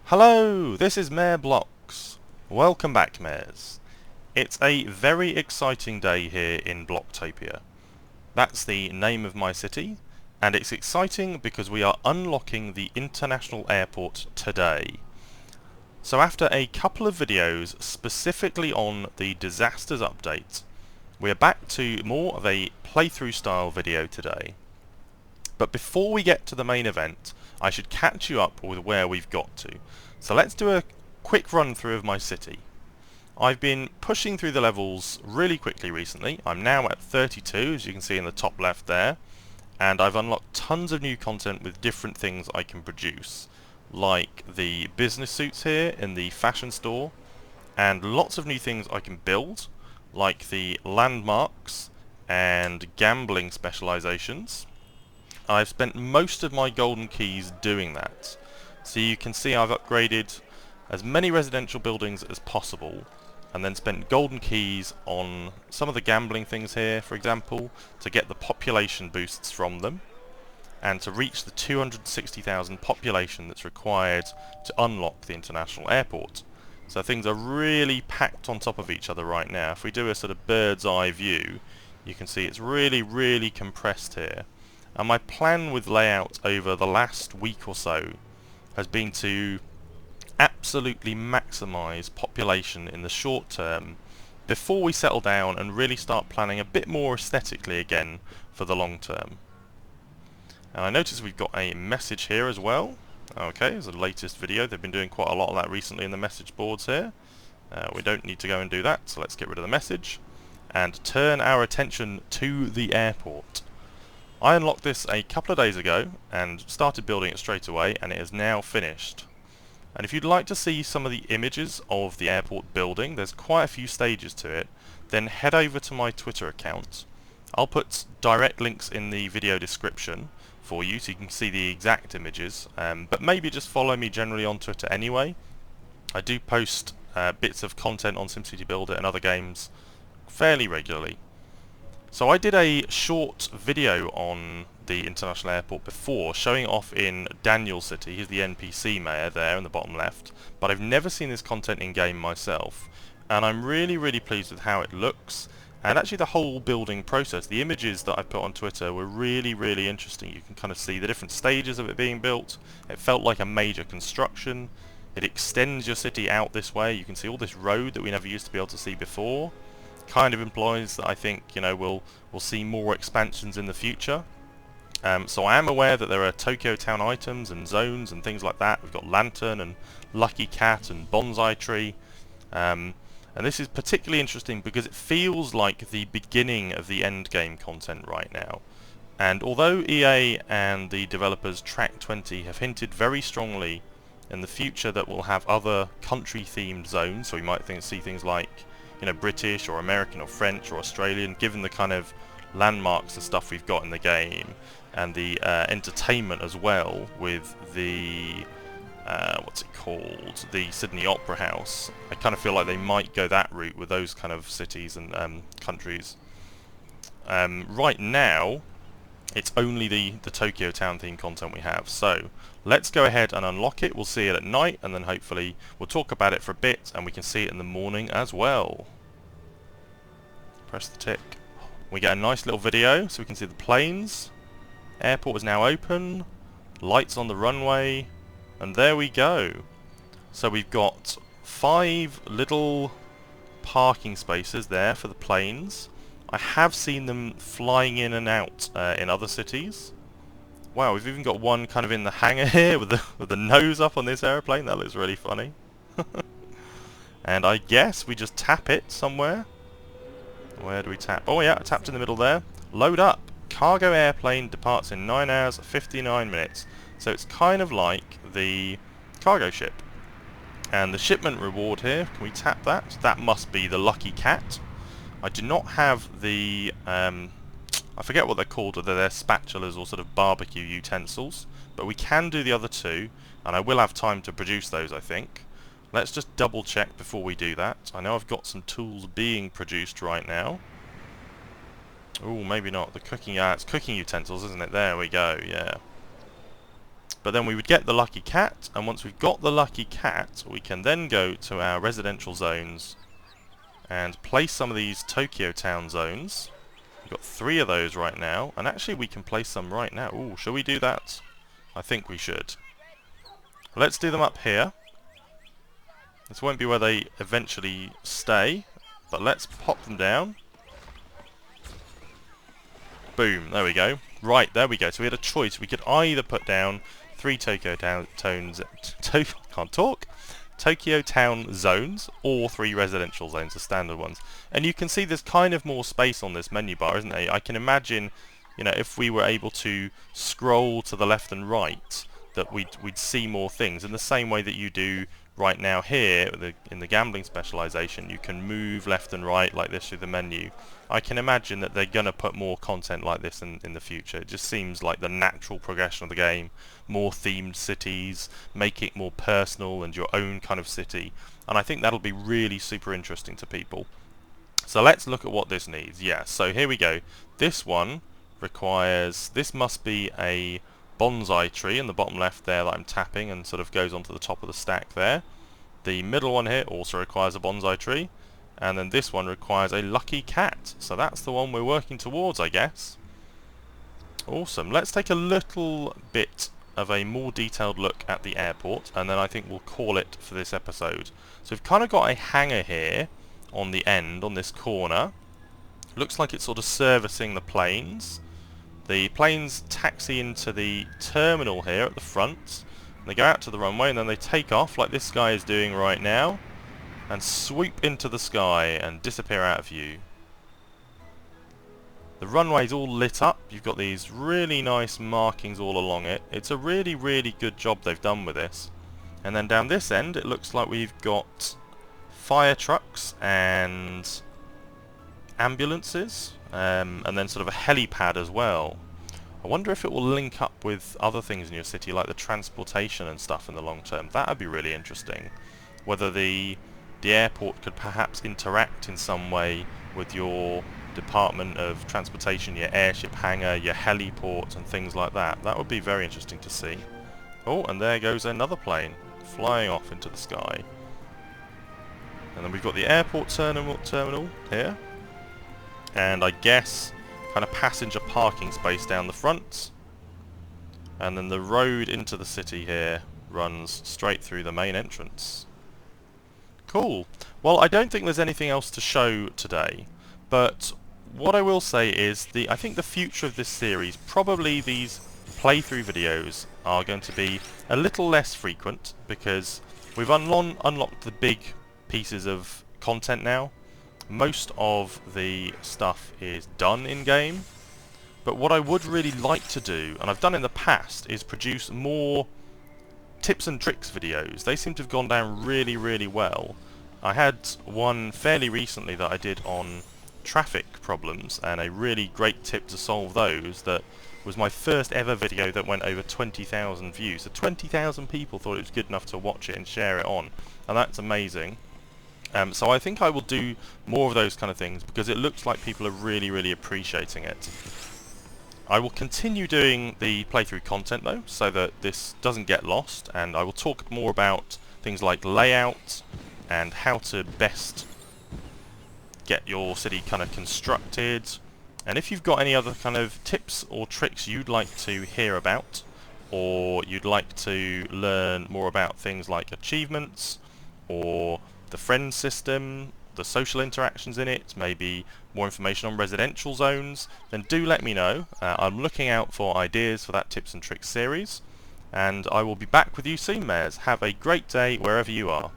Hello, this is Mayor Blocks. Welcome back, Mayors. It's a very exciting day here in Blocktopia. That's the name of my city, and it's exciting because we are unlocking the international airport today. So after a couple of videos specifically on the disasters update, we are back to more of a playthrough style video today. But before we get to the main event, I should catch you up with where we've got to. So let's do a quick run through of my city. I've been pushing through the levels really quickly recently. I'm now at 32, as you can see in the top left there, and I've unlocked tons of new content with different things I can produce, like the business suits here in the fashion store, and lots of new things I can build, like the landmarks and gambling specializations. I've spent most of my golden keys doing that. So you can see I've upgraded as many residential buildings as possible, and then spent golden keys on some of the gambling things here, for example, to get the population boosts from them, and to reach the 260,000 population that's required to unlock the international airport. So things are really packed on top of each other right now. If we do a sort of bird's eye view, you can see it's really compressed here. And my plan with layout over the last week or so has been to absolutely maximise population in the short term before we settle down and really start planning a bit more aesthetically again for the long term. And I notice we've got a message here as well. Okay, it's the latest video. They've been doing quite a lot of that recently in the message boards here. We don't need to go and do that, so let's get rid of the message and turn our attention to the airport. I unlocked this a couple of days ago and started building it straight away, and it is now finished. And if you'd like to see some of the images of the airport building, there's quite a few stages to it, then head over to my Twitter account. I'll put direct links in the video description for you so you can see the exact images, but maybe just follow me generally on Twitter anyway. I do post bits of content on SimCity BuildIt and other games fairly regularly. So I did a short video on the international airport before, showing off in Daniel City. He's the NPC mayor there in the bottom left, but I've never seen this content in game myself, and I'm really pleased with how it looks, and actually the whole building process. The images that I put on Twitter were really interesting. You can kind of see the different stages of it being built. It felt like a major construction. It extends your city out this way. You can see all this road that we never used to be able to see before. Kind of implies that I think, you know, we'll see more expansions in the future. So I am aware that there are Tokyo Town items and zones and things like that. We've got Lantern and Lucky Cat and Bonsai Tree. And this is particularly interesting because it feels like the beginning of the end game content right now. And although EA and the developers Track20 have hinted very strongly in the future that we'll have other country-themed zones, so we might see things like, you know, British or American or French or Australian, given the kind of landmarks and stuff we've got in the game, and the entertainment as well with the what's it called, the Sydney Opera House. I kind of feel like they might go that route with those kind of cities and countries. Right now it's only the Tokyo Town theme content we have, so let's go ahead and unlock it. We'll see it at night, and then hopefully we'll talk about it for a bit, and we can see it in the morning as well. Press the tick. We get a nice little video, so we can see the planes. Airport is now open. Lights on the runway. And there we go. So we've got 5 little parking spaces there for the planes. I have seen them flying in and out in other cities. Wow, we've even got one kind of in the hangar here with the nose up on this aeroplane. That looks really funny. And I guess we just tap it somewhere. Where do we tap? Oh yeah, I tapped in the middle there. Load up. Cargo airplane departs in 9 hours 59 minutes. So it's kind of like the cargo ship. And the shipment reward here, can we tap that? That must be the Lucky Cat. I do not have the I forget what they're called, whether they're spatulas or sort of barbecue utensils, but we can do the other two, and I will have time to produce those, I think. Let's just double check before we do that. I know I've got some tools being produced right now. Oh, maybe not. The cooking, it's cooking utensils, isn't it? There we go, yeah. But then we would get the lucky cat, and once we've got the lucky cat, we can then go to our residential zones and place some of these Tokyo Town zones. We've got 3 of those right now, and actually we can place some right now. Ooh, shall we do that? I think we should. Let's do them up here. This won't be where they eventually stay, but let's pop them down. Boom, there we go. Right, there we go. So we had a choice. We could either put down 3 Tokyo Town Tokyo Town zones, or 3 residential zones, the standard ones. And you can see there's kind of more space on this menu bar, isn't there? I can imagine, you know, if we were able to scroll to the left and right, that we'd see more things in the same way that you do right now here in the gambling specialization. You can move left and right like this through the menu. I can imagine that they're going to put more content like this in the future. It just seems like the natural progression of the game. More themed cities, make it more personal and your own kind of city. And I think that'll be really super interesting to people. So let's look at what this needs. Yeah, so here we go. This one requires, this must be a bonsai tree in the bottom left there that I'm tapping and sort of goes onto the top of the stack there. The middle one here also requires a bonsai tree. And then this one requires a lucky cat. So that's the one we're working towards, I guess. Awesome. Let's take a little bit of a more detailed look at the airport, and then I think we'll call it for this episode. So we've kind of got a hangar here on the end, on this corner. Looks like it's sort of servicing the planes. The planes taxi into the terminal here at the front. They go out to the runway and then they take off like this guy is doing right now, and swoop into the sky and disappear out of view. The runway's all lit up. You've got these really nice markings all along it. It's a really, really good job they've done with this. And then down this end, it looks like we've got fire trucks and ambulances, and then sort of a helipad as well. I wonder if it will link up with other things in your city, like the transportation and stuff in the long term. That would be really interesting. Whether the airport could perhaps interact in some way with your Department of Transportation, your airship hangar, your heliport and things like that. That would be very interesting to see. Oh, and there goes another plane flying off into the sky. And then we've got the airport terminal here. And I guess kind of passenger parking space down the front. And then the road into the city here runs straight through the main entrance. Cool. Well, I don't think there's anything else to show today, but what I will say is I think the future of this series, probably these playthrough videos, are going to be a little less frequent because we've unlocked the big pieces of content now. Most of the stuff is done in game, but what I would really like to do, and I've done in the past, is produce more tips and tricks videos. They seem to have gone down really, really well. I had one fairly recently that I did on traffic problems, and a really great tip to solve those that was my first ever video that went over 20,000 views. So 20,000 people thought it was good enough to watch it and share it on, and that's amazing. So I think I will do more of those kind of things because it looks like people are really, really appreciating it. I will continue doing the playthrough content though, so that this doesn't get lost, and I will talk more about things like layout and how to best get your city kind of constructed. And if you've got any other kind of tips or tricks you'd like to hear about, or you'd like to learn more about things like achievements, or the friend system, the social interactions in it, maybe more information on residential zones, then do let me know. I'm looking out for ideas for that tips and tricks series, and I will be back with you soon, Mares. Have a great day wherever you are.